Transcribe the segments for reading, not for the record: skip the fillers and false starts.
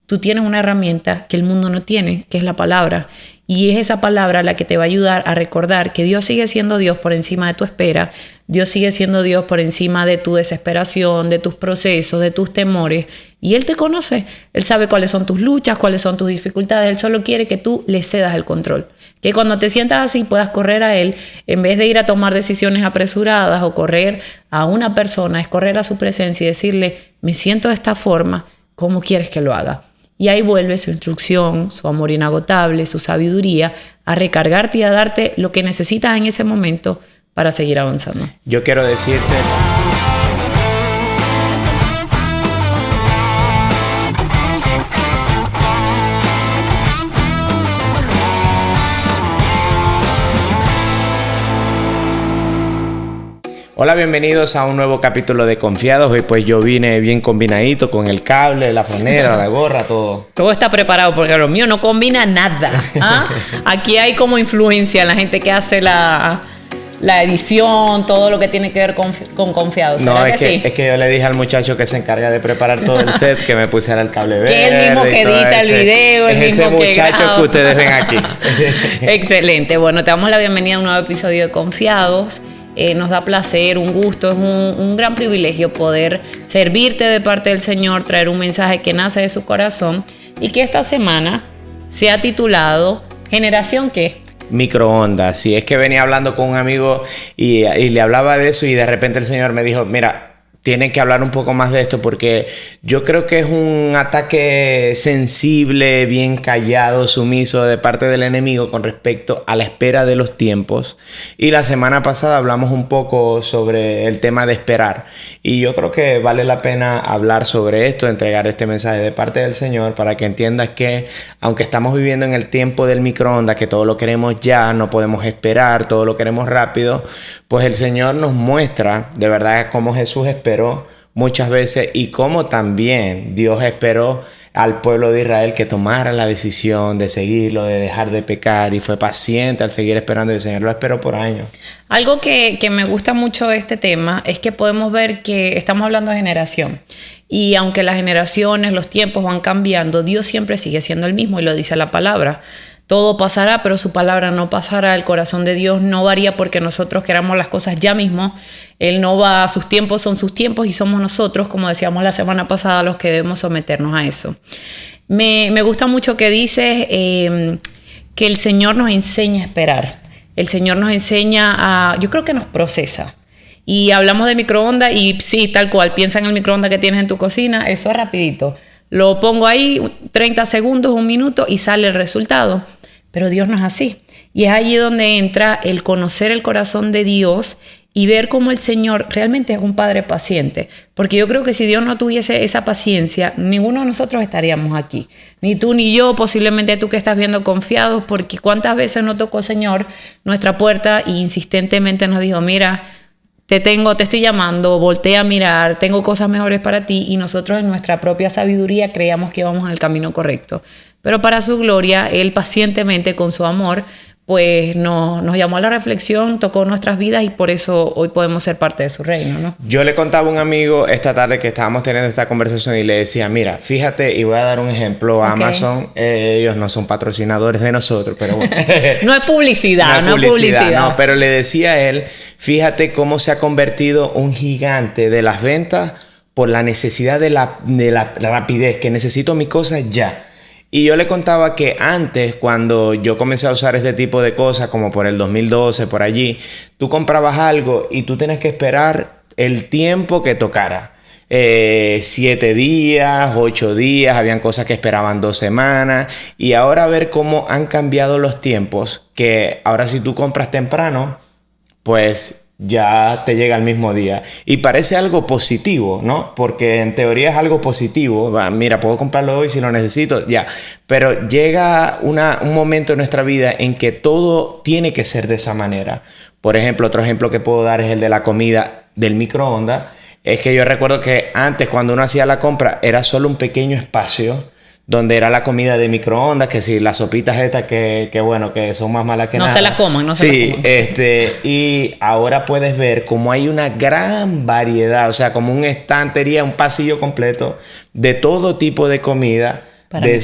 tú tienes una herramienta que el mundo no tiene, que es la palabra. Y es esa palabra la que te va a ayudar a recordar que Dios sigue siendo Dios por encima de tu espera. Dios sigue siendo Dios por encima de tu desesperación, de tus procesos, de tus temores. Y Él te conoce. Él sabe cuáles son tus luchas, cuáles son tus dificultades. Él solo quiere que tú le cedas el control. Que cuando te sientas así puedas correr a Él. En vez de ir a tomar decisiones apresuradas o correr a una persona, es correr a su presencia y decirle, me siento de esta forma, ¿cómo quieres que lo haga? Y ahí vuelve su instrucción, su amor inagotable, su sabiduría, a recargarte y a darte lo que necesitas en ese momento para seguir avanzando. Yo quiero decirte... Hola, bienvenidos a un nuevo capítulo de Confiados. Hoy pues yo vine bien combinadito con el cable, la franela, la gorra, todo. Todo está preparado porque lo mío no combina nada. ¿Ah? Aquí hay como influencia en la gente que hace la edición, todo lo que tiene que ver con Confiados. No, es que yo le dije al muchacho que se encarga de preparar todo el set que me pusiera el cable verde. Que es el mismo que edita el video, el mismo ese muchacho que ustedes ven aquí. Excelente. Bueno, te damos la bienvenida a un nuevo episodio de Confiados. Nos da placer, un gusto, es un gran privilegio poder servirte de parte del Señor, traer un mensaje que nace de su corazón y que esta semana se ha titulado ¿Generación qué? Microondas. Sí, es que venía hablando con un amigo y le hablaba de eso y de repente el Señor me dijo, mira, tienen que hablar un poco más de esto porque yo creo que es un ataque sensible, bien callado, sumiso de parte del enemigo con respecto a la espera de los tiempos. Y la semana pasada hablamos un poco sobre el tema de esperar. Y yo creo que vale la pena hablar sobre esto, entregar este mensaje de parte del Señor para que entiendas que aunque estamos viviendo en el tiempo del microondas, que todo lo queremos ya, no podemos esperar, todo lo queremos rápido, pues el Señor nos muestra de verdad cómo Jesús esperó muchas veces y cómo también Dios esperó al pueblo de Israel que tomara la decisión de seguirlo, de dejar de pecar y fue paciente al seguir esperando y el Señor lo esperó por años. Algo que me gusta mucho de este tema es que podemos ver que estamos hablando de generación y aunque las generaciones, los tiempos van cambiando, Dios siempre sigue siendo el mismo y lo dice la palabra. Todo pasará, pero su palabra no pasará. El corazón de Dios no varía porque nosotros queramos las cosas ya mismo. Él no va, sus tiempos son sus tiempos y somos nosotros, como decíamos la semana pasada, los que debemos someternos a eso. Me gusta mucho que dices que el Señor nos enseña a esperar. El Señor nos enseña yo creo que nos procesa. Y hablamos de microondas y sí, tal cual, piensa en el microondas que tienes en tu cocina, eso es rapidito. Lo pongo ahí 30 segundos, un minuto y sale el resultado. Pero Dios no es así. Y es allí donde entra el conocer el corazón de Dios y ver cómo el Señor realmente es un Padre paciente. Porque yo creo que si Dios no tuviese esa paciencia, ninguno de nosotros estaríamos aquí. Ni tú ni yo, posiblemente tú que estás viendo Confiados, porque cuántas veces no tocó el Señor nuestra puerta y insistentemente nos dijo, mira, te estoy llamando, voltea a mirar, tengo cosas mejores para ti, y nosotros en nuestra propia sabiduría creíamos que íbamos en el camino correcto. Pero para su gloria, Él pacientemente con su amor, pues nos llamó a la reflexión, tocó nuestras vidas y por eso hoy podemos ser parte de su reino, ¿no? Yo le contaba a un amigo esta tarde que estábamos teniendo esta conversación y le decía, mira, fíjate, y voy a dar un ejemplo, okay. Amazon, ellos no son patrocinadores de nosotros, pero bueno. No es publicidad, no es publicidad. No, pero le decía a él, fíjate cómo se ha convertido un gigante de las ventas por la necesidad de la rapidez, que necesito mis cosas ya. Y yo le contaba que antes, cuando yo comencé a usar este tipo de cosas, como por el 2012, por allí, tú comprabas algo y tú tenías que esperar el tiempo que tocara. 7 días, 8 días, habían cosas que esperaban 2 semanas. Y ahora ver cómo han cambiado los tiempos, que ahora si tú compras temprano, pues ya te llega el mismo día. Y parece algo positivo, ¿no? Porque en teoría es algo positivo. Mira, puedo comprarlo hoy si lo necesito, ya. Pero llega un momento en nuestra vida en que todo tiene que ser de esa manera. Por ejemplo, otro ejemplo que puedo dar es el de la comida del microondas. Es que yo recuerdo que antes, cuando uno hacía la compra, era solo un pequeño espacio donde era la comida de microondas, que si las sopitas estas que bueno, que son más malas que nada. No se las coman, no se las coman. Y ahora puedes ver cómo hay una gran variedad, o sea, como una estantería, un pasillo completo de todo tipo de comida, de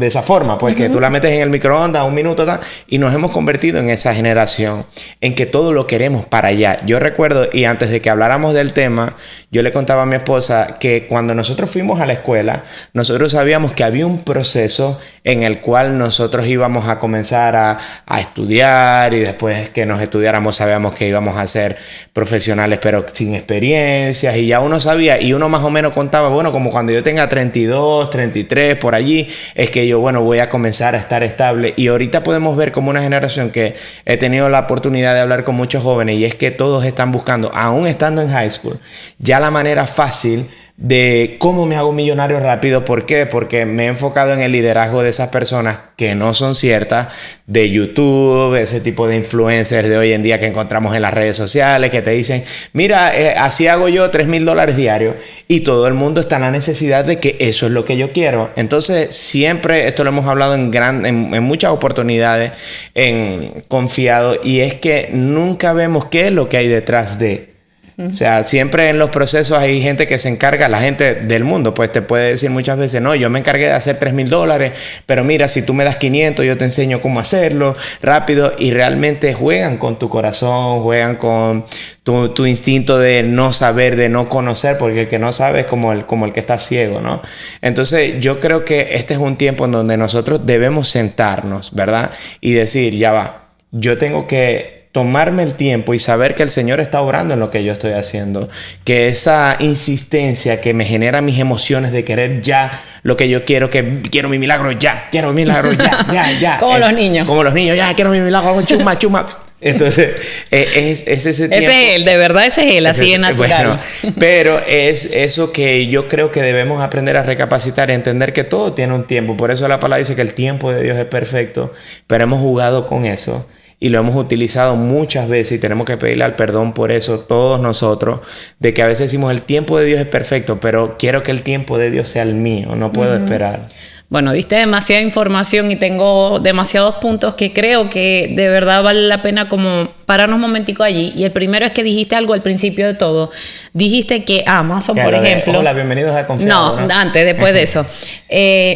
esa forma, pues que tú la metes en el microondas 1 minuto y nos hemos convertido en esa generación en que todo lo queremos para allá. Yo recuerdo, y antes de que habláramos del tema, yo le contaba a mi esposa que cuando nosotros fuimos a la escuela, nosotros sabíamos que había un proceso en el cual nosotros íbamos a comenzar a estudiar, y después que nos estudiáramos sabíamos que íbamos a ser profesionales pero sin experiencias, y ya uno sabía, y uno más o menos contaba, bueno, como cuando yo tenga 32, 33, por allí, es que yo, bueno, voy a comenzar a estar estable. Y ahorita podemos ver como una generación que he tenido la oportunidad de hablar con muchos jóvenes, y es que todos están buscando, aún estando en high school, ya la manera fácil de cómo me hago millonario rápido. ¿Por qué? Porque me he enfocado en el liderazgo de esas personas que no son ciertas, de YouTube, ese tipo de influencers de hoy en día que encontramos en las redes sociales, que te dicen, mira, así hago yo $3,000 diarios, y todo el mundo está en la necesidad de que eso es lo que yo quiero. Entonces, siempre, esto lo hemos hablado en muchas oportunidades, en Confiado, y es que nunca vemos qué es lo que hay detrás de. O sea, siempre en los procesos hay gente que se encarga, la gente del mundo, pues te puede decir muchas veces, no, yo me encargué de hacer $3,000, pero mira, si tú me das 500, yo te enseño cómo hacerlo rápido, y realmente juegan con tu corazón, juegan con tu instinto de no saber, de no conocer, porque el que no sabe es como el que está ciego, ¿no? Entonces, yo creo que este es un tiempo en donde nosotros debemos sentarnos, ¿verdad? Y decir, ya va, yo tengo que tomarme el tiempo y saber que el Señor está obrando en lo que yo estoy haciendo, que esa insistencia que me genera mis emociones de querer ya lo que yo quiero, que quiero mi milagro ya, ya. Como los niños. Como los niños, ya quiero mi milagro, chuma. Entonces, es ese tiempo. Ese es él, de verdad ese es él, así es natural. Bueno, pero es eso que yo creo que debemos aprender a recapacitar y entender que todo tiene un tiempo. Por eso la palabra dice que el tiempo de Dios es perfecto, pero hemos jugado con eso y lo hemos utilizado muchas veces, y tenemos que pedirle al perdón por eso todos nosotros, de que a veces decimos el tiempo de Dios es perfecto, pero quiero que el tiempo de Dios sea el mío, no puedo esperar. Bueno, diste demasiada información y tengo demasiados puntos que creo que de verdad vale la pena como pararnos un momentico allí. Y el primero es que dijiste algo al principio de todo. Dijiste que Amazon, por ejemplo... Hola, bienvenidos a Confiado. No, antes, después de eso.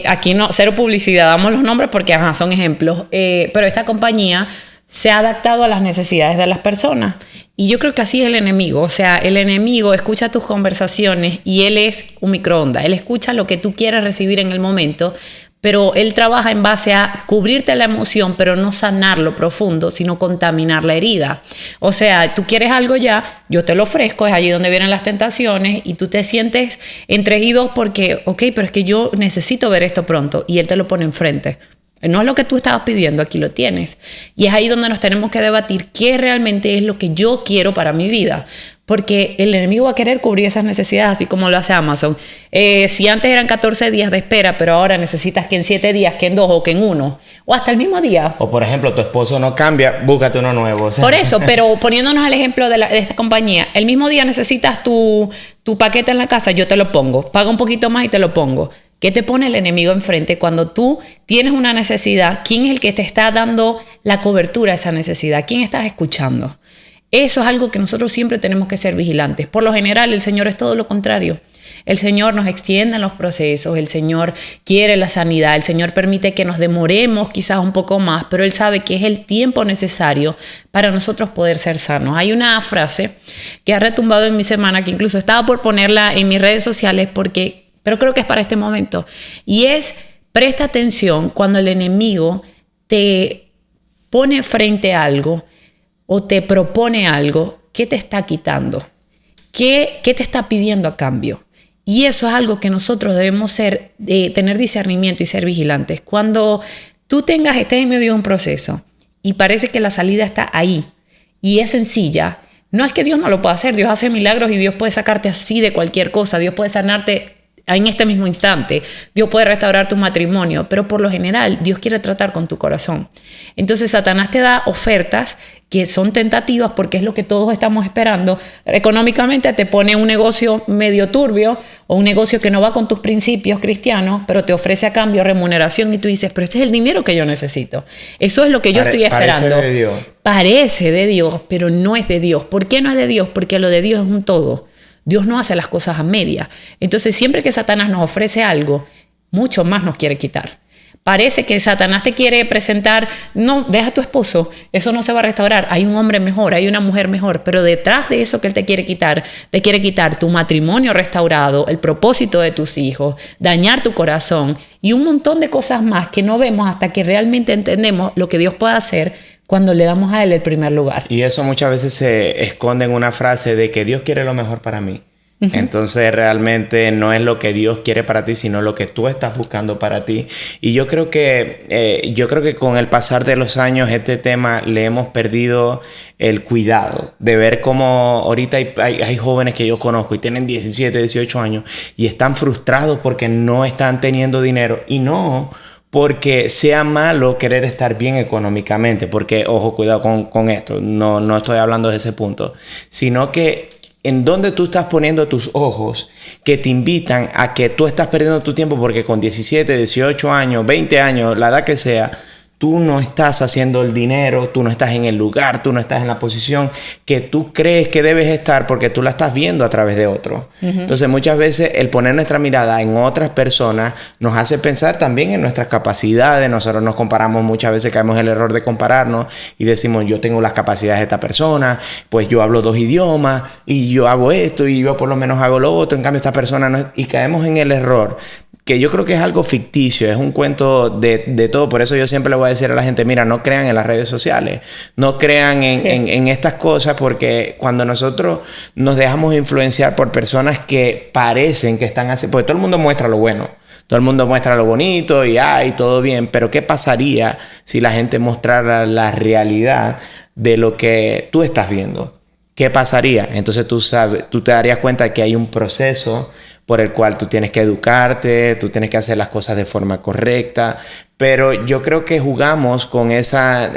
Aquí no, cero publicidad, damos los nombres porque son ejemplos. Pero esta compañía se ha adaptado a las necesidades de las personas. Y yo creo que así es el enemigo. O sea, el enemigo escucha tus conversaciones y él es un microondas. Él escucha lo que tú quieres recibir en el momento, pero él trabaja en base a cubrirte la emoción, pero no sanar lo profundo, sino contaminar la herida. O sea, tú quieres algo ya, yo te lo ofrezco, es allí donde vienen las tentaciones y tú te sientes entre y dos porque, ok, pero es que yo necesito ver esto pronto, y él te lo pone enfrente. No es lo que tú estabas pidiendo, aquí lo tienes. Y es ahí donde nos tenemos que debatir qué realmente es lo que yo quiero para mi vida. Porque el enemigo va a querer cubrir esas necesidades, así como lo hace Amazon. Si antes eran 14 días de espera, pero ahora necesitas que en 7 días, que en 2 o que en 1, o hasta el mismo día. O por ejemplo, tu esposo no cambia, búscate uno nuevo. Por eso, pero poniéndonos al ejemplo de esta compañía, el mismo día necesitas tu paquete en la casa, yo te lo pongo. Paga un poquito más y te lo pongo. ¿Qué te pone el enemigo enfrente cuando tú tienes una necesidad? ¿Quién es el que te está dando la cobertura a esa necesidad? ¿Quién estás escuchando? Eso es algo que nosotros siempre tenemos que ser vigilantes. Por lo general, el Señor es todo lo contrario. El Señor nos extiende en los procesos, el Señor quiere la sanidad, el Señor permite que nos demoremos quizás un poco más, pero Él sabe que es el tiempo necesario para nosotros poder ser sanos. Hay una frase que ha retumbado en mi semana, que incluso estaba por ponerla en mis redes sociales pero creo que es para este momento. Y es, presta atención cuando el enemigo te pone frente a algo o te propone algo, ¿qué te está quitando? ¿Qué te está pidiendo a cambio? Y eso es algo que nosotros debemos tener discernimiento y ser vigilantes. Cuando tú estés en medio de un proceso y parece que la salida está ahí y es sencilla, no es que Dios no lo pueda hacer. Dios hace milagros y Dios puede sacarte así de cualquier cosa. Dios puede sanarte en este mismo instante. Dios puede restaurar tu matrimonio, pero por lo general Dios quiere tratar con tu corazón. Entonces Satanás te da ofertas que son tentativas porque es lo que todos estamos esperando. Económicamente te pone un negocio medio turbio o un negocio que no va con tus principios cristianos, pero te ofrece a cambio remuneración y tú dices, pero este es el dinero que yo necesito. Eso es lo que yo estoy esperando. Parece de Dios. Parece de Dios, pero no es de Dios. ¿Por qué no es de Dios? Porque lo de Dios es un todo. Dios no hace las cosas a media. Entonces, siempre que Satanás nos ofrece algo, mucho más nos quiere quitar. Parece que Satanás te quiere presentar, no, deja a tu esposo, eso no se va a restaurar, hay un hombre mejor, hay una mujer mejor, pero detrás de eso que él te quiere quitar tu matrimonio restaurado, el propósito de tus hijos, dañar tu corazón y un montón de cosas más que no vemos hasta que realmente entendemos lo que Dios puede hacer cuando le damos a Él el primer lugar. Y eso muchas veces se esconde en una frase de que Dios quiere lo mejor para mí. Entonces realmente no es lo que Dios quiere para ti, sino lo que tú estás buscando para ti. Y yo creo que con el pasar de los años este tema le hemos perdido el cuidado de ver cómo ahorita hay jóvenes que yo conozco y tienen 17, 18 años y están frustrados porque no están teniendo dinero. Y no porque sea malo querer estar bien económicamente, porque, ojo, cuidado con esto, no estoy hablando de ese punto, sino que en donde tú estás poniendo tus ojos que te invitan a que tú estás perdiendo tu tiempo porque con 17, 18 años, 20 años, la edad que sea, tú no estás haciendo el dinero, tú no estás en el lugar, tú no estás en la posición que tú crees que debes estar porque tú la estás viendo a través de otro. Entonces muchas veces el poner nuestra mirada en otras personas nos hace pensar también en nuestras capacidades. Nosotros nos comparamos, muchas veces caemos en el error de compararnos y decimos yo tengo las capacidades de esta persona, pues yo hablo 2 idiomas y yo hago esto y yo por lo menos hago lo otro, en cambio esta persona no, y caemos en el error que yo creo que es algo ficticio, es un cuento de todo. Por eso yo siempre le voy a decir a la gente, mira, no crean en las redes sociales, no crean en estas cosas, porque cuando nosotros nos dejamos influenciar por personas que parecen que están así, porque todo el mundo muestra lo bueno, todo el mundo muestra lo bonito y todo bien, pero ¿qué pasaría si la gente mostrara la realidad de lo que tú estás viendo? ¿Qué pasaría? Entonces tú te darías cuenta de que hay un proceso por el cual tú tienes que educarte, tú tienes que hacer las cosas de forma correcta. Pero yo creo que jugamos con esa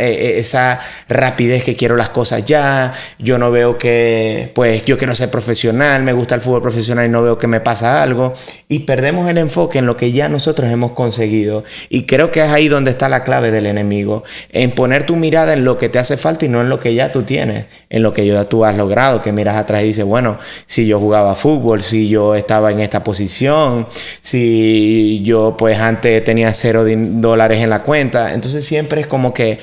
rapidez que quiero las cosas ya. Yo no veo que, pues, yo quiero ser profesional, me gusta el fútbol profesional y no veo que me pasa algo. Y perdemos el enfoque en lo que ya nosotros hemos conseguido. Y creo que es ahí donde está la clave del enemigo. En poner tu mirada en lo que te hace falta y no en lo que ya tú tienes. En lo que ya tú has logrado. Que miras atrás y dices, bueno, si yo jugaba fútbol, si yo estaba en esta posición, si yo, pues, antes tenía $0 en la cuenta. Entonces siempre es como que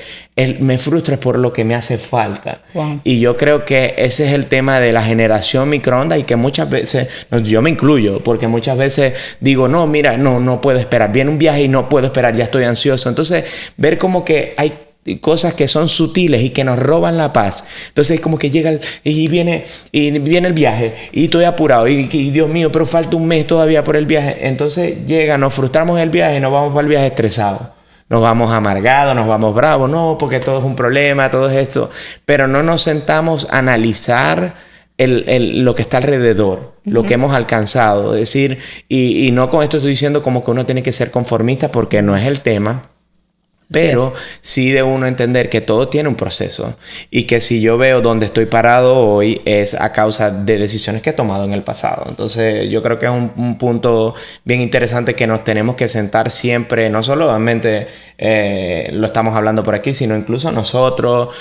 me frustro por lo que me hace falta. Wow. Y yo creo que ese es el tema de la generación microondas y que muchas veces, yo me incluyo, porque muchas veces digo, no, mira, no puedo esperar. Viene un viaje y no puedo esperar, ya estoy ansioso. Entonces ver como que hay cosas que son sutiles y que nos roban la paz. Entonces como que llega y viene el viaje y estoy apurado y Dios mío, pero falta un mes todavía por el viaje. Entonces nos frustramos el viaje y nos vamos para el viaje estresados. Nos vamos amargados, nos vamos bravos, no, porque todo es un problema, todo es esto. Pero no nos sentamos a analizar lo que está alrededor, lo que hemos alcanzado. Es decir, y no con esto estoy diciendo como que uno tiene que ser conformista porque no es el tema. Pero sí de uno entender que todo tiene un proceso y que si yo veo dónde estoy parado hoy es a causa de decisiones que he tomado en el pasado. Entonces yo creo que es un punto bien interesante que nos tenemos que sentar siempre, no solamente lo estamos hablando por aquí, sino incluso nosotros,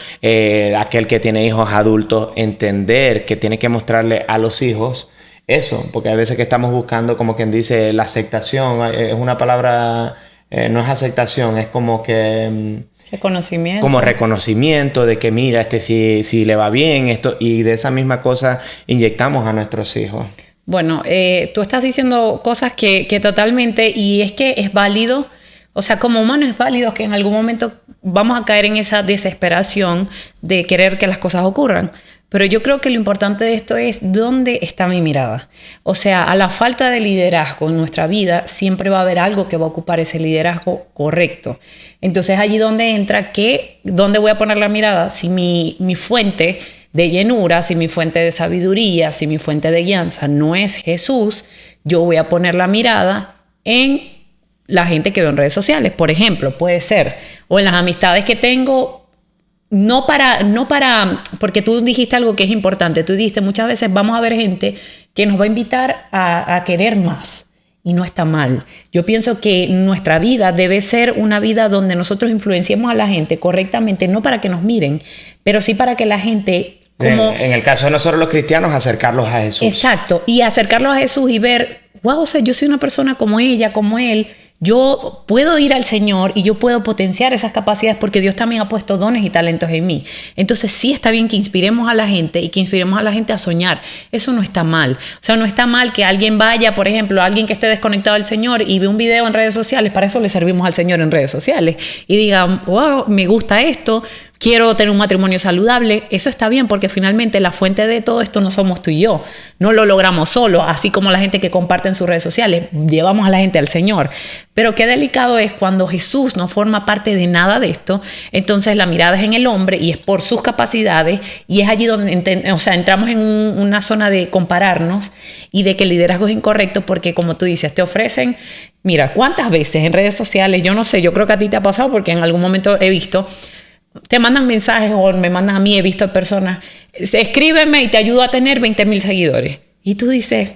aquel que tiene hijos adultos, entender que tiene que mostrarle a los hijos eso, porque a veces que estamos buscando, como quien dice, la aceptación, es una palabra... no es aceptación, es como que... reconocimiento. Como reconocimiento de que mira, si le va bien, esto, y de esa misma cosa inyectamos a nuestros hijos. Bueno, tú estás diciendo cosas que totalmente, y es que es válido, o sea, como humanos es válido que en algún momento vamos a caer en esa desesperación de querer que las cosas ocurran. Pero yo creo que lo importante de esto es dónde está mi mirada. O sea, a la falta de liderazgo en nuestra vida, siempre va a haber algo que va a ocupar ese liderazgo correcto. Entonces, allí donde entra ¿dónde voy a poner la mirada? Si mi fuente de llenura, si mi fuente de sabiduría, si mi fuente de guianza no es Jesús, yo voy a poner la mirada en la gente que veo en redes sociales, por ejemplo, puede ser. O en las amistades que tengo. No para, porque tú dijiste algo que es importante. Tú dijiste, muchas veces vamos a ver gente que nos va a invitar a querer más. Y no está mal. Yo pienso que nuestra vida debe ser una vida donde nosotros influenciemos a la gente correctamente, no para que nos miren, pero sí para que la gente... En el caso de nosotros los cristianos, acercarlos a Jesús. Exacto. Y acercarlos a Jesús y ver... wow, o sea, yo soy una persona como ella, como él. Yo puedo ir al Señor y yo puedo potenciar esas capacidades porque Dios también ha puesto dones y talentos en mí. Entonces sí está bien que inspiremos a la gente y que inspiremos a la gente a soñar. Eso no está mal. O sea, no está mal que alguien vaya, por ejemplo, alguien que esté desconectado del Señor y ve un video en redes sociales. Para eso le servimos al Señor en redes sociales. Y diga, wow, me gusta esto. Quiero tener un matrimonio saludable. Eso está bien porque finalmente la fuente de todo esto no somos tú y yo. No lo logramos solo, así como la gente que comparte en sus redes sociales. Llevamos a la gente al Señor. Pero qué delicado es cuando Jesús no forma parte de nada de esto. Entonces la mirada es en el hombre y es por sus capacidades. Y es allí donde entramos en una zona de compararnos y de que el liderazgo es incorrecto porque, como tú dices, te ofrecen... Mira, ¿cuántas veces en redes sociales? Yo no sé, yo creo que a ti te ha pasado porque en algún momento he visto... Te mandan mensajes o me mandan a mí, he visto personas, escríbeme y te ayudo a tener 20,000 seguidores. Y tú dices,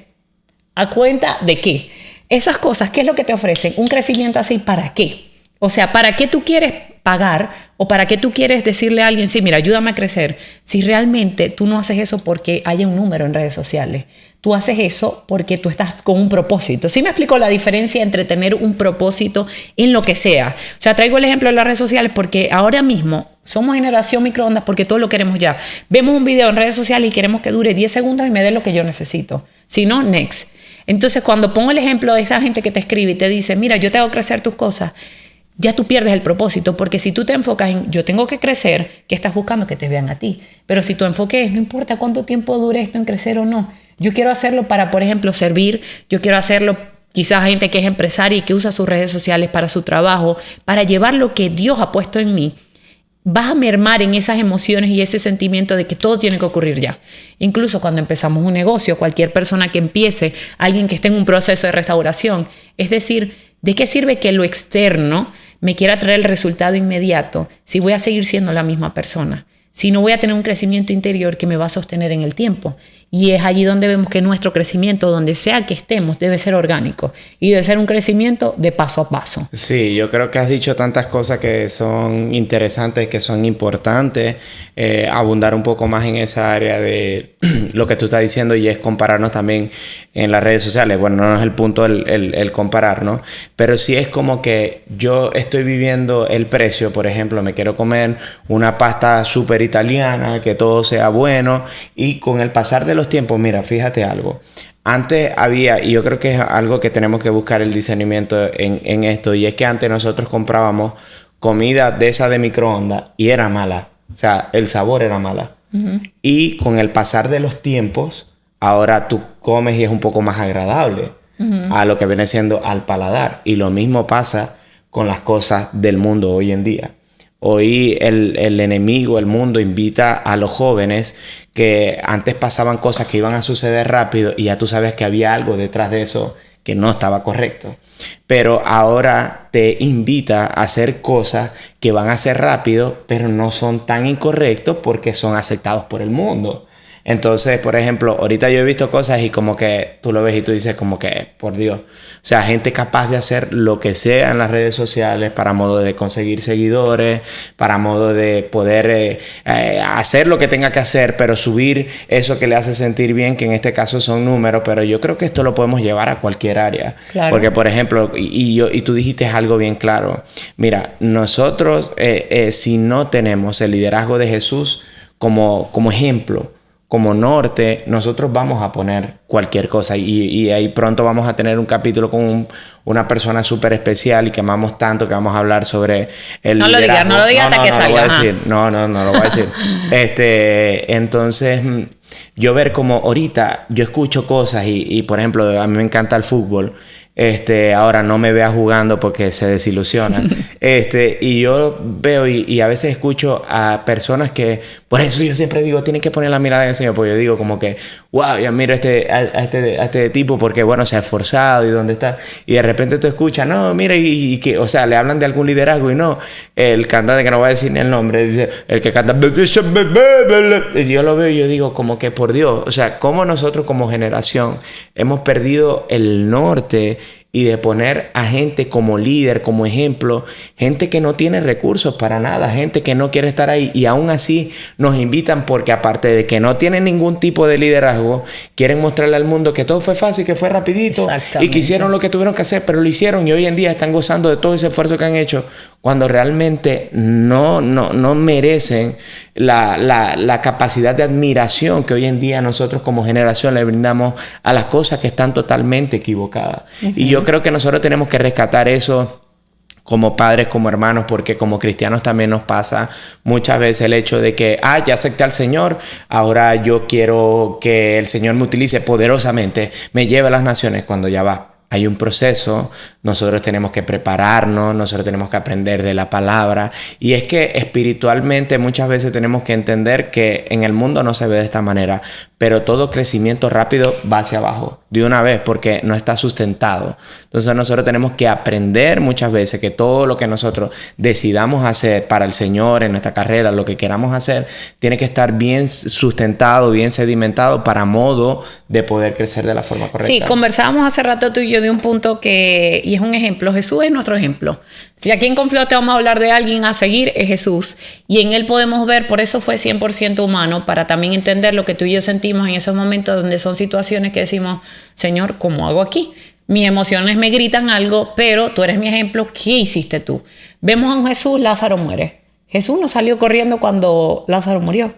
¿a cuenta de qué? Esas cosas, ¿qué es lo que te ofrecen? Un crecimiento así, ¿para qué? O sea, ¿para qué tú quieres pagar o para qué tú quieres decirle a alguien, sí, mira, ayúdame a crecer? Si realmente tú no haces eso porque haya un número en redes sociales. Tú haces eso porque tú estás con un propósito. ¿Sí me explico la diferencia entre tener un propósito en lo que sea? O sea, traigo el ejemplo de las redes sociales porque ahora mismo somos generación microondas porque todo lo queremos ya. Vemos un video en redes sociales y queremos que dure 10 segundos y me dé lo que yo necesito. Si no, next. Entonces, cuando pongo el ejemplo de esa gente que te escribe y te dice, mira, yo te hago crecer tus cosas, ya tú pierdes el propósito, porque si tú te enfocas en yo tengo que crecer, ¿qué estás buscando? Que te vean a ti. Pero si tu enfoque es, no importa cuánto tiempo dure esto en crecer o no, yo quiero hacerlo para, por ejemplo, servir, yo quiero hacerlo quizás a gente que es empresaria y que usa sus redes sociales para su trabajo, para llevar lo que Dios ha puesto en mí, vas a mermar en esas emociones y ese sentimiento de que todo tiene que ocurrir ya. Incluso cuando empezamos un negocio, cualquier persona que empiece, alguien que esté en un proceso de restauración, es decir, ¿de qué sirve que lo externo me quiera traer el resultado inmediato si voy a seguir siendo la misma persona? Si no voy a tener un crecimiento interior que me va a sostener en el tiempo. Y es allí donde vemos que nuestro crecimiento, donde sea que estemos, debe ser orgánico. Y debe ser un crecimiento de paso a paso. Sí, yo creo que has dicho tantas cosas que son interesantes, que son importantes. Abundar un poco más en esa área de lo que tú estás diciendo y es compararnos también en las redes sociales. Bueno, no es el punto el compararnos, pero sí es como que yo estoy viviendo el precio. Por ejemplo, me quiero comer una pasta súper italiana, que todo sea bueno, y con el pasar de los tiempos, mira, fíjate algo. Antes había, y yo creo que es algo que tenemos que buscar el discernimiento en esto, y es que antes nosotros comprábamos comida de esa de microondas y era mala. O sea, el sabor era mala. Uh-huh. Y con el pasar de los tiempos, ahora tú comes y es un poco más agradable uh-huh. a lo que viene siendo al paladar. Y lo mismo pasa con las cosas del mundo hoy en día. Hoy el enemigo, el mundo, invita a los jóvenes que antes pasaban cosas que iban a suceder rápido y ya tú sabes que había algo detrás de eso que no estaba correcto. Pero ahora te invita a hacer cosas que van a ser rápido, pero no son tan incorrectos porque son aceptados por el mundo. Entonces, por ejemplo, ahorita yo he visto cosas y como que tú lo ves y tú dices como que, por Dios. O sea, gente capaz de hacer lo que sea en las redes sociales para modo de conseguir seguidores, para modo de poder hacer lo que tenga que hacer, pero subir eso que le hace sentir bien, que en este caso son números. Pero yo creo que esto lo podemos llevar a cualquier área. Claro. Porque, por ejemplo, y tú dijiste algo bien claro. Mira, nosotros, si no tenemos el liderazgo de Jesús como ejemplo, como norte, nosotros vamos a poner cualquier cosa y ahí pronto vamos a tener un capítulo con una persona súper especial y que amamos tanto, que vamos a hablar sobre el liderazgo. No lo digas hasta que salga. No lo voy a decir. Entonces, yo ver como ahorita yo escucho cosas y por ejemplo, a mí me encanta el fútbol. Ahora no me vea jugando porque se desilusionan. Y yo veo y a veces escucho a personas que, por eso yo siempre digo, tienen que poner la mirada en el Señor, porque yo digo como que, wow, yo admiro a este tipo porque, bueno, se ha esforzado y dónde está. Y de repente tú escuchas, no, mira, y que, o sea, le hablan de algún liderazgo y no, el cantante que no voy a decir ni el nombre, dice, el que canta, y yo lo veo y yo digo como que, por Dios, o sea, cómo nosotros como generación hemos perdido el norte y de poner a gente como líder, como ejemplo, gente que no tiene recursos para nada, gente que no quiere estar ahí y aún así nos invitan porque aparte de que no tienen ningún tipo de liderazgo, quieren mostrarle al mundo que todo fue fácil, que fue rapidito y que hicieron lo que tuvieron que hacer, pero lo hicieron y hoy en día están gozando de todo ese esfuerzo que han hecho cuando realmente no merecen la capacidad de admiración que hoy en día nosotros como generación le brindamos a las cosas que están totalmente equivocadas. Y yo creo que nosotros tenemos que rescatar eso como padres, como hermanos, porque como cristianos también nos pasa muchas veces el hecho de que, ya acepté al Señor, ahora yo quiero que el Señor me utilice poderosamente, me lleve a las naciones, cuando ya va. Hay un proceso, nosotros tenemos que prepararnos, nosotros tenemos que aprender de la palabra. Y es que espiritualmente muchas veces tenemos que entender que en el mundo no se ve de esta manera, pero todo crecimiento rápido va hacia abajo de una vez porque no está sustentado. Entonces nosotros tenemos que aprender muchas veces que todo lo que nosotros decidamos hacer para el Señor en nuestra carrera, lo que queramos hacer, tiene que estar bien sustentado, bien sedimentado para modo de poder crecer de la forma correcta. Sí, conversábamos hace rato tú y yo de un punto que, y es un ejemplo, Jesús es nuestro ejemplo. Si aquí en Confío te vamos a hablar de alguien a seguir, es Jesús. Y en él podemos ver, por eso fue 100% humano, para también entender lo que tú y yo sentimos en esos momentos donde son situaciones que decimos, Señor, ¿cómo hago aquí? Mis emociones me gritan algo, pero tú eres mi ejemplo, ¿qué hiciste tú? Vemos a un Jesús, Lázaro muere. Jesús no salió corriendo cuando Lázaro murió.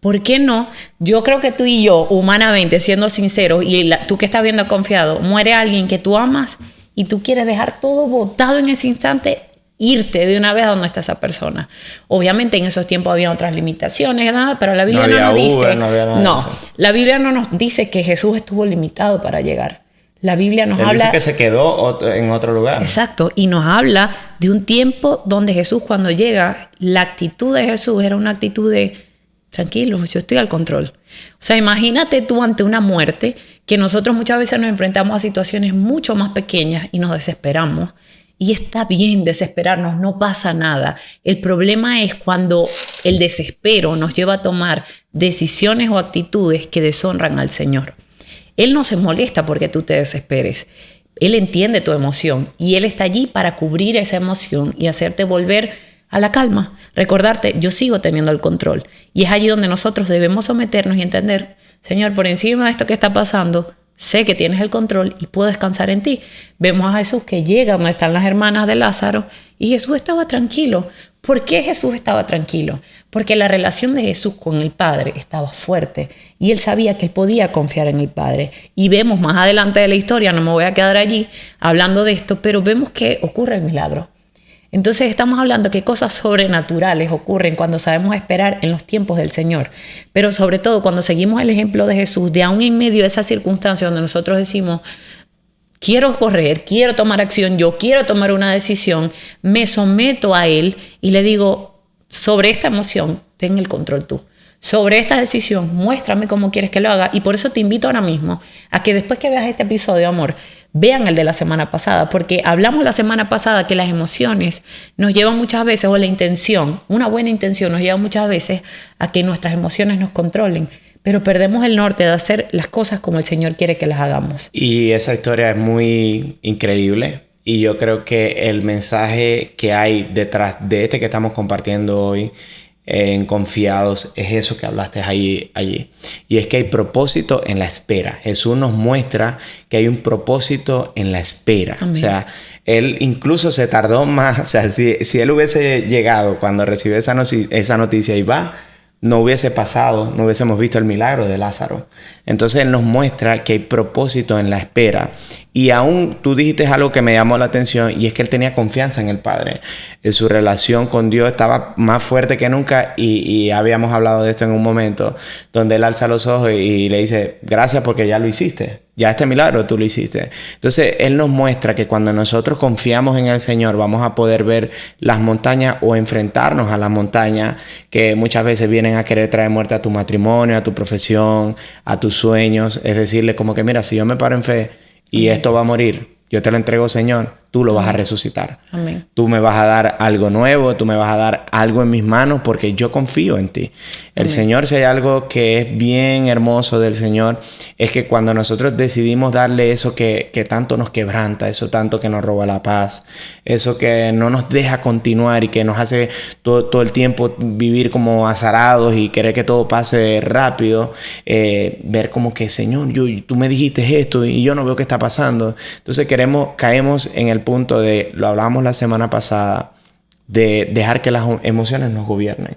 ¿Por qué no? Yo creo que tú y yo, humanamente, siendo sinceros, y tú que estás viendo confiado, muere alguien que tú amas y tú quieres dejar todo botado en ese instante, irte de una vez a donde está esa persona. Obviamente en esos tiempos había otras limitaciones, nada, pero la Biblia no nos dice... La Biblia no nos dice que Jesús estuvo limitado para llegar. La Biblia nos habla... dice que se quedó en otro lugar. Exacto. Y nos habla de un tiempo donde Jesús, cuando llega, la actitud de Jesús era una actitud de... Tranquilo, yo estoy al control. O sea, imagínate tú ante una muerte que nosotros muchas veces nos enfrentamos a situaciones mucho más pequeñas y nos desesperamos. Y está bien desesperarnos, no pasa nada. El problema es cuando el desespero nos lleva a tomar decisiones o actitudes que deshonran al Señor. Él no se molesta porque tú te desesperes. Él entiende tu emoción y Él está allí para cubrir esa emoción y hacerte volver a la calma, recordarte, yo sigo teniendo el control. Y es allí donde nosotros debemos someternos y entender, Señor, por encima de esto que está pasando, sé que tienes el control y puedo descansar en ti. Vemos a Jesús que llega donde están las hermanas de Lázaro y Jesús estaba tranquilo. ¿Por qué Jesús estaba tranquilo? Porque la relación de Jesús con el Padre estaba fuerte y él sabía que él podía confiar en el Padre. Y vemos más adelante de la historia, no me voy a quedar allí hablando de esto, pero vemos que ocurre el milagro. Entonces estamos hablando que cosas sobrenaturales ocurren cuando sabemos esperar en los tiempos del Señor. Pero sobre todo cuando seguimos el ejemplo de Jesús, de aún en medio de esas circunstancias donde nosotros decimos, quiero correr, quiero tomar acción, yo quiero tomar una decisión, me someto a Él y le digo, sobre esta emoción, ten el control tú. Sobre esta decisión, muéstrame cómo quieres que lo haga. Y por eso te invito ahora mismo a que después que veas este episodio, amor, vean el de la semana pasada, porque hablamos la semana pasada que las emociones nos llevan muchas veces, o la intención, una buena intención nos lleva muchas veces a que nuestras emociones nos controlen, pero perdemos el norte de hacer las cosas como el Señor quiere que las hagamos. Y esa historia es muy increíble y yo creo que el mensaje que hay detrás de este que estamos compartiendo hoy en Confiados es eso que hablaste allí. Y es que hay propósito en la espera. Jesús nos muestra que hay un propósito en la espera. Amén. O sea, él incluso se tardó más. O sea, si él hubiese llegado cuando recibió esa noticia y va, no hubiese pasado, no hubiésemos visto el milagro de Lázaro. Entonces él nos muestra que hay propósito en la espera. Y aún tú dijiste algo que me llamó la atención, y es que él tenía confianza en el Padre. Su relación con Dios estaba más fuerte que nunca, y habíamos hablado de esto en un momento, donde él alza los ojos y le dice, gracias porque ya lo hiciste. Ya este milagro tú lo hiciste. Entonces él nos muestra que cuando nosotros confiamos en el Señor vamos a poder ver las montañas o enfrentarnos a las montañas que muchas veces vienen a querer traer muerte a tu matrimonio, a tu profesión, a tus sueños. Es decirle como que mira, si yo me paro en fe y esto va a morir, yo te lo entrego, Señor, tú lo vas a resucitar. Amén. Tú me vas a dar algo nuevo, tú me vas a dar algo en mis manos porque yo confío en ti. El Señor, si hay algo que es bien hermoso del Señor, es que cuando nosotros decidimos darle eso que tanto nos quebranta, eso tanto que nos roba la paz, eso que no nos deja continuar y que nos hace todo el tiempo vivir como azarados y querer que todo pase rápido, ver como que, Señor, tú me dijiste esto y yo no veo qué está pasando. Entonces caemos en el punto de, lo hablábamos la semana pasada, de dejar que las emociones nos gobiernen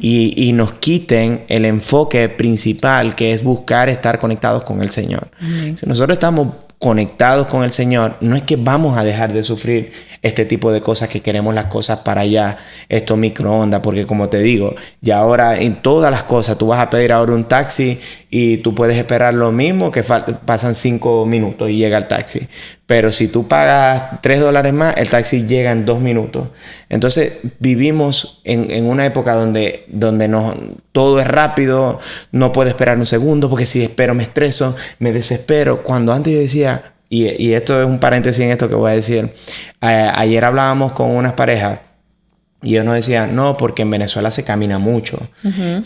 y nos quiten el enfoque principal, que es buscar estar conectados con el Señor. Si nosotros estamos conectados con el Señor, no es que vamos a dejar de sufrir este tipo de cosas que queremos las cosas para allá, estos microondas, porque como te digo, ya ahora en todas las cosas, tú vas a pedir ahora un taxi y tú puedes esperar lo mismo que pasan 5 minutos y llega el taxi. Pero si tú pagas $3 más, el taxi llega en 2 minutos. Entonces vivimos en una época donde todo es rápido, no puedo esperar un segundo porque si espero me estreso, me desespero. Cuando antes yo decía, y esto es un paréntesis en esto que voy a decir, ayer hablábamos con unas parejas y ellos nos decían, no, porque en Venezuela se camina mucho.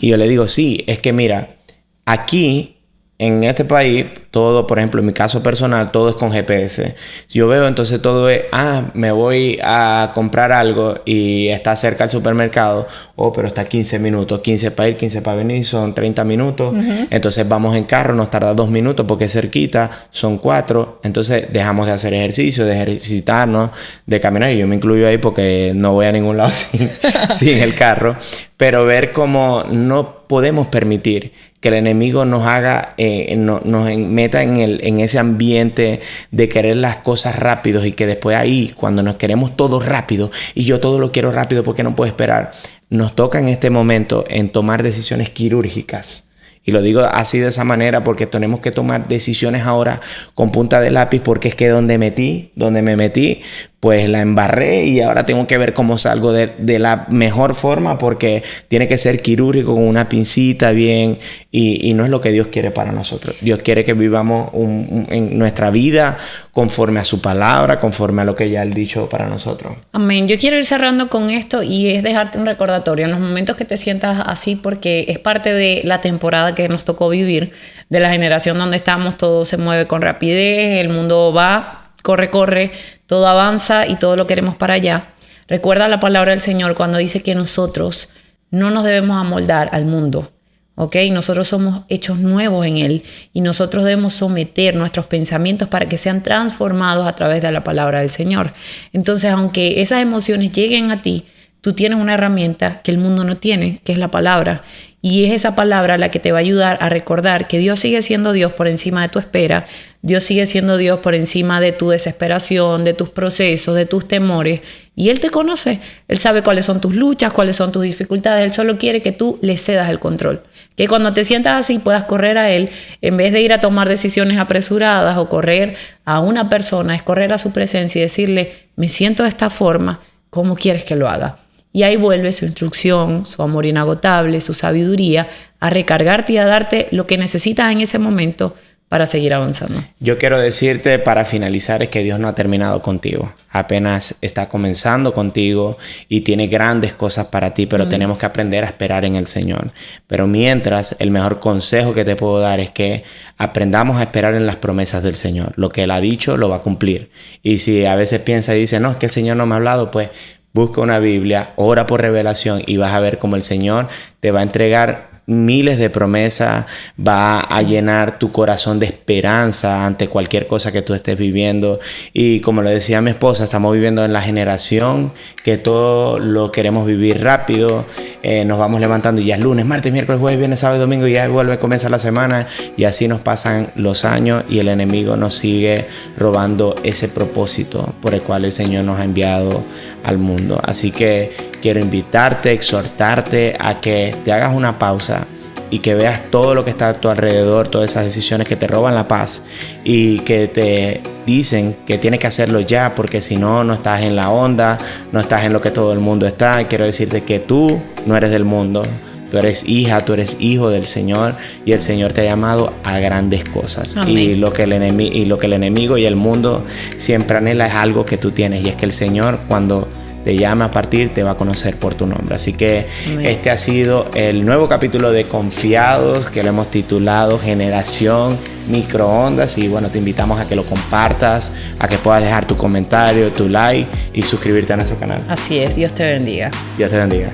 Y yo le digo, sí, es que mira, aquí en este país, todo, por ejemplo, en mi caso personal, todo es con GPS. Si yo veo, entonces todo es, me voy a comprar algo y está cerca del supermercado, pero está 15 minutos, 15 para ir, 15 para venir, son 30 minutos. Entonces vamos en carro, nos tarda 2 minutos porque es cerquita, son 4. Entonces dejamos de hacer ejercicio, de ejercitarnos, de caminar. Y yo me incluyo ahí porque no voy a ningún lado sin el carro. Pero ver cómo no podemos permitir que el enemigo nos haga, nos meta en ese ambiente de querer las cosas rápidos y que después ahí, cuando nos queremos todo rápido y yo todo lo quiero rápido porque no puedo esperar, nos toca en este momento en tomar decisiones quirúrgicas. Y lo digo así de esa manera porque tenemos que tomar decisiones ahora con punta de lápiz porque es que donde me metí, pues la embarré y ahora tengo que ver cómo salgo de la mejor forma porque tiene que ser quirúrgico con una pincita bien y no es lo que Dios quiere para nosotros. Dios quiere que vivamos en nuestra vida conforme a su palabra, conforme a lo que ya Él dicho para nosotros. Amén. Yo quiero ir cerrando con esto y es dejarte un recordatorio en los momentos que te sientas así porque es parte de la temporada que nos tocó vivir, de la generación donde estamos, todo se mueve con rapidez, el mundo va, corre, todo avanza y todo lo queremos para allá. Recuerda la palabra del Señor cuando dice que nosotros no nos debemos amoldar al mundo, ¿ok? Nosotros somos hechos nuevos en Él y nosotros debemos someter nuestros pensamientos para que sean transformados a través de la palabra del Señor. Entonces, aunque esas emociones lleguen a ti, tú tienes una herramienta que el mundo no tiene, que es la palabra. Y es esa palabra la que te va a ayudar a recordar que Dios sigue siendo Dios por encima de tu espera. Dios sigue siendo Dios por encima de tu desesperación, de tus procesos, de tus temores. Y Él te conoce. Él sabe cuáles son tus luchas, cuáles son tus dificultades. Él solo quiere que tú le cedas el control. Que cuando te sientas así puedas correr a Él. En vez de ir a tomar decisiones apresuradas o correr a una persona, es correr a su presencia y decirle, me siento de esta forma, ¿cómo quieres que lo haga? Y ahí vuelve su instrucción, su amor inagotable, su sabiduría a recargarte y a darte lo que necesitas en ese momento para seguir avanzando. Yo quiero decirte para finalizar es que Dios no ha terminado contigo. Apenas está comenzando contigo y tiene grandes cosas para ti, pero tenemos que aprender a esperar en el Señor. Pero mientras, el mejor consejo que te puedo dar es que aprendamos a esperar en las promesas del Señor. Lo que Él ha dicho, lo va a cumplir. Y si a veces piensa y dice, no, es que el Señor no me ha hablado, pues busca una Biblia, ora por revelación y vas a ver cómo el Señor te va a entregar miles de promesas, va a llenar tu corazón de esperanza ante cualquier cosa que tú estés viviendo. Y como le decía a mi esposa, estamos viviendo en la generación que todo lo queremos vivir rápido. Nos vamos levantando y ya es lunes, martes, miércoles, jueves, viernes, sábado y domingo y ya comienza la semana y así nos pasan los años y el enemigo nos sigue robando ese propósito por el cual el Señor nos ha enviado al mundo. Así que quiero invitarte, exhortarte a que te hagas una pausa y que veas todo lo que está a tu alrededor, todas esas decisiones que te roban la paz y que te dicen que tienes que hacerlo ya porque si no, no estás en la onda, no estás en lo que todo el mundo está. Quiero decirte que tú no eres del mundo, Tú eres hija, tú eres hijo del Señor y el Señor te ha llamado a grandes cosas. Amén. Y lo que el enemigo y el mundo siempre anhela es algo que tú tienes, y es que el Señor, cuando te llama a partir, te va a conocer por tu nombre. Así que Amén. Este ha sido el nuevo capítulo de Confiados, que lo hemos titulado Generación Microondas. Y bueno, te invitamos a que lo compartas, a que puedas dejar tu comentario, tu like y suscribirte a nuestro canal. Así es, Dios te bendiga. Dios te bendiga.